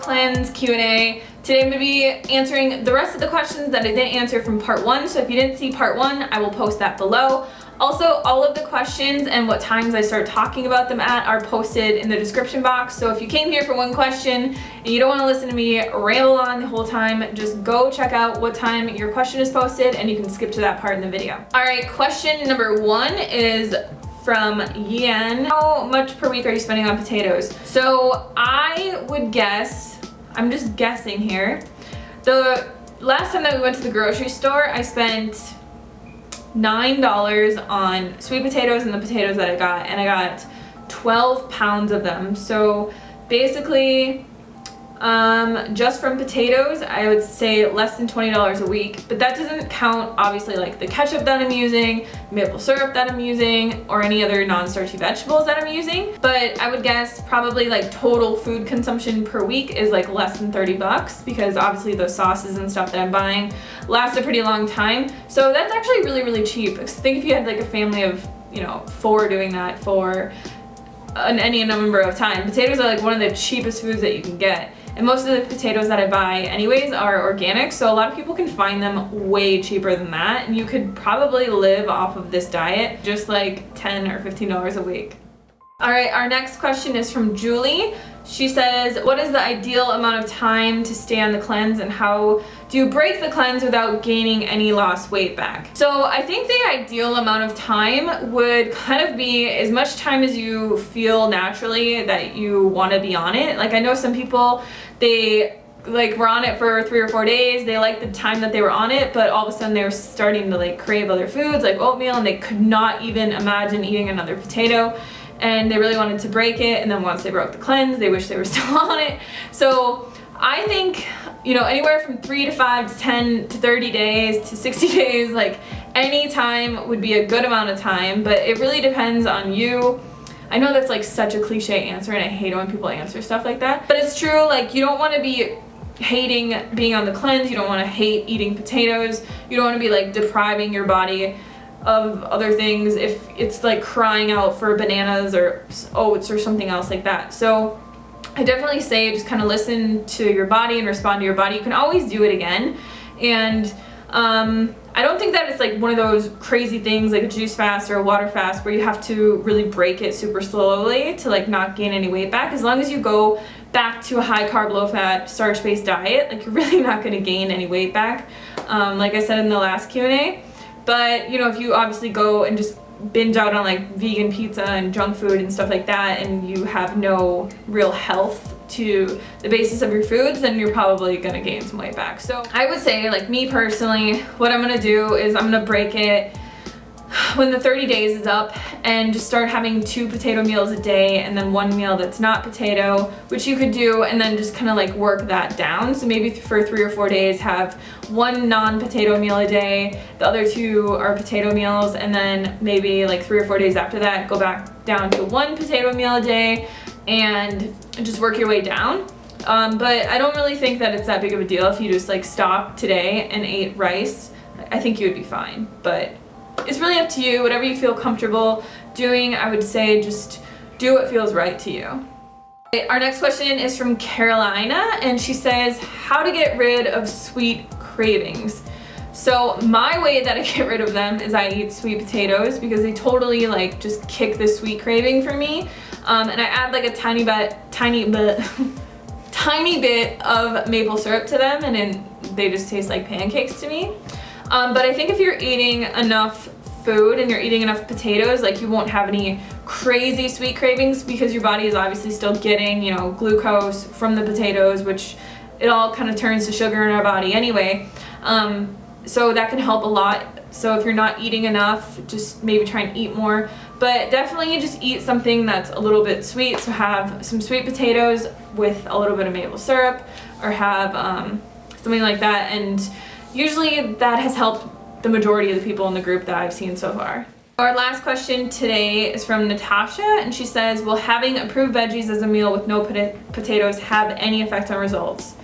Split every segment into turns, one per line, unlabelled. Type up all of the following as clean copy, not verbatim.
cleanse Q&A. Today I'm going to be answering the rest of the questions that I didn't answer from part 1. So if you didn't see part 1, I will post that below. Also, all of the questions and what times I start talking about them at are posted in the description box. So if you came here for one question and you don't want to listen to me ramble on the whole time, just go check out what time your question is posted and you can skip to that part in the video. All right, question number 1 is from Yen. How much per week are you spending on potatoes? So I would guess, I'm just guessing here, the last time that we went to the grocery store, I spent $9 on sweet potatoes and the potatoes that I got, and I got 12 pounds of them. So basically, just from potatoes, I would say less than $20 a week, but that doesn't count obviously like the ketchup that I'm using, maple syrup that I'm using, or any other non-starchy vegetables that I'm using. But I would guess probably like total food consumption per week is like less than 30 bucks, because obviously those sauces and stuff that I'm buying last a pretty long time. So that's actually really, really cheap. Think if you had like a family of, you know, 4 doing that for any number of time. Potatoes are like one of the cheapest foods that you can get. And most of the potatoes that I buy anyways are organic, so a lot of people can find them way cheaper than that, and you could probably live off of this diet just like $10 or $15 a week. All right, our next question is from Julie. She says, what is the ideal amount of time to stay on the cleanse, and how do you break the cleanse without gaining any lost weight back? So I think the ideal amount of time would kind of be as much time as you feel naturally that you want to be on it. Like, I know some people, they like were on it for 3 or 4 days, they liked the time that they were on it, but all of a sudden they were starting to like crave other foods like oatmeal, and they could not even imagine eating another potato, and they really wanted to break it. And then once they broke the cleanse, they wish they were still on it. So I think, you know, anywhere from 3 to 5 to 10 to 30 days to 60 days, like any time would be a good amount of time, but it really depends on you. I know that's like such a cliche answer, and I hate it when people answer stuff like that, but it's true. Like, you don't want to be hating being on the cleanse, you don't want to hate eating potatoes, you don't want to be like depriving your body of other things if it's like crying out for bananas or oats or something else like that. So I definitely say just kind of listen to your body and respond to your body. You can always do it again, and I don't think that it's like one of those crazy things like a juice fast or a water fast where you have to really break it super slowly to like not gain any weight back. As long as you go back to a high carb, low fat, starch-based diet, like you're really not going to gain any weight back, like I said in the last Q&A. But, you know, if you obviously go and just binge out on like vegan pizza and junk food and stuff like that, and you have no real health to the basis of your foods, then you're probably gonna gain some weight back. So I would say, like me personally, what I'm gonna do is I'm gonna break it when the 30 days is up and just start having 2 potato meals a day, and then 1 meal that's not potato, which you could do, and then just kind of like work that down. So maybe for 3 or 4 days have 1 non-potato meal a day, the other 2 are potato meals, and then maybe like 3 or 4 days after that go back down to 1 potato meal a day and just work your way down. But I don't really think that it's that big of a deal if you just like stop today and ate rice. I think you would be fine, but it's really up to you. Whatever you feel comfortable doing, I would say just do what feels right to you. Our next question is from Carolina, and she says, how to get rid of sweet cravings. So my way that I get rid of them is I eat sweet potatoes, because they totally like just kick the sweet craving for me. And I add like a tiny bit of maple syrup to them, and then they just taste like pancakes to me. But I think if you're eating enough food and you're eating enough potatoes, like you won't have any crazy sweet cravings, because your body is obviously still getting, you know, glucose from the potatoes, which it all kind of turns to sugar in our body anyway. So that can help a lot. So if you're not eating enough, just maybe try and eat more, but definitely just eat something that's a little bit sweet. So have some sweet potatoes with a little bit of maple syrup, or have something like that, and usually that has helped the majority of the people in the group that I've seen so far. Our last question today is from Natasha, and she says, will having approved veggies as a meal with no potatoes have any effect on results?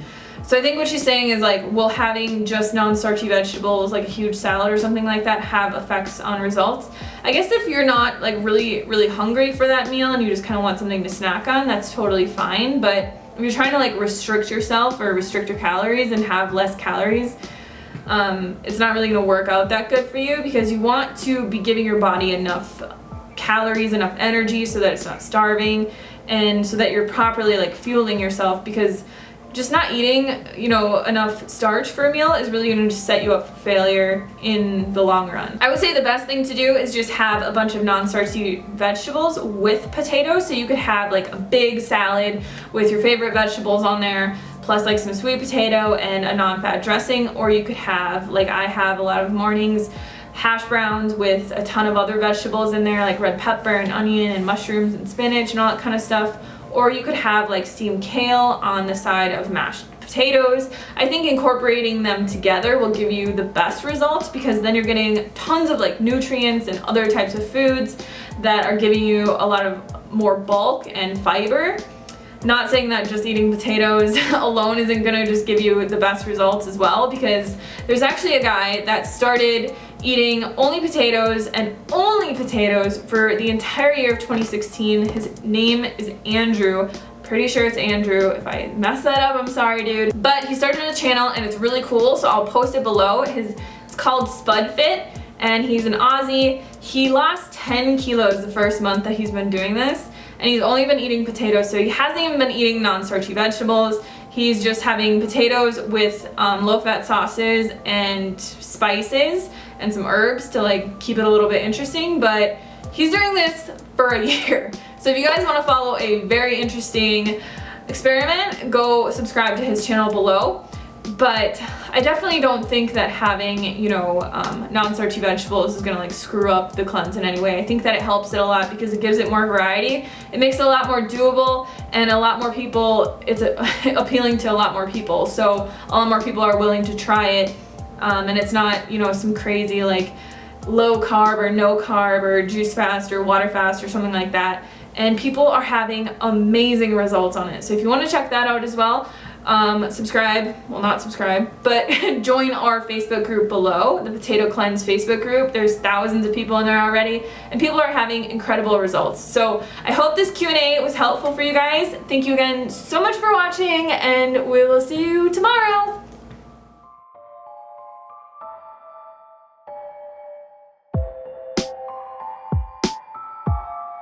So I think what she's saying is like, will having just non-starchy vegetables, like a huge salad or something like that, have effects on results? I guess if you're not like really hungry for that meal and you just kind of want something to snack on, that's totally fine. But if you're trying to like restrict yourself or restrict your calories and have less calories, it's not really gonna work out that good for you, because you want to be giving your body enough calories, enough energy so that it's not starving, and so that you're properly like fueling yourself, because just not eating, you know, enough starch for a meal is really going to set you up for failure in the long run. I would say the best thing to do is just have a bunch of non-starchy vegetables with potatoes. So you could have like a big salad with your favorite vegetables on there, plus like some sweet potato and a non-fat dressing. Or you could have, like I have a lot of mornings, hash browns with a ton of other vegetables in there, like red pepper and onion and mushrooms and spinach and all that kind of stuff. Or you could have like steamed kale on the side of mashed potatoes. I think incorporating them together will give you the best results, because then you're getting tons of like nutrients and other types of foods that are giving you a lot of more bulk and fiber. Not saying that just eating potatoes alone isn't gonna just give you the best results as well, because there's actually a guy that started eating only potatoes and only potatoes for the entire year of 2016. His name is Andrew. Pretty sure it's Andrew. If I mess that up, I'm sorry, dude. But he started a channel and it's really cool, so I'll post it below. It's called Spud Fit, and he's an Aussie. He lost 10 kilos the first month that he's been doing this, and he's only been eating potatoes, so he hasn't even been eating non-starchy vegetables. He's just having potatoes with low-fat sauces and spices and some herbs to like keep it a little bit interesting, but he's doing this for a year. So if you guys want to follow a very interesting experiment, go subscribe to his channel below. But I definitely don't think that having, you know, non-starchy vegetables is gonna like screw up the cleanse in any way. I think that it helps it a lot because it gives it more variety. It makes it a lot more doable, and a lot more people, it's appealing to a lot more people. So a lot more people are willing to try it, and it's not, you know, some crazy like low carb or no carb or juice fast or water fast or something like that. And people are having amazing results on it. So if you want to check that out as well, subscribe, well not subscribe, but join our Facebook group below, the Potato Cleanse Facebook group. There's thousands of people in there already, and people are having incredible results. So I hope this Q&A was helpful for you guys. Thank you again so much for watching, and we will see you tomorrow.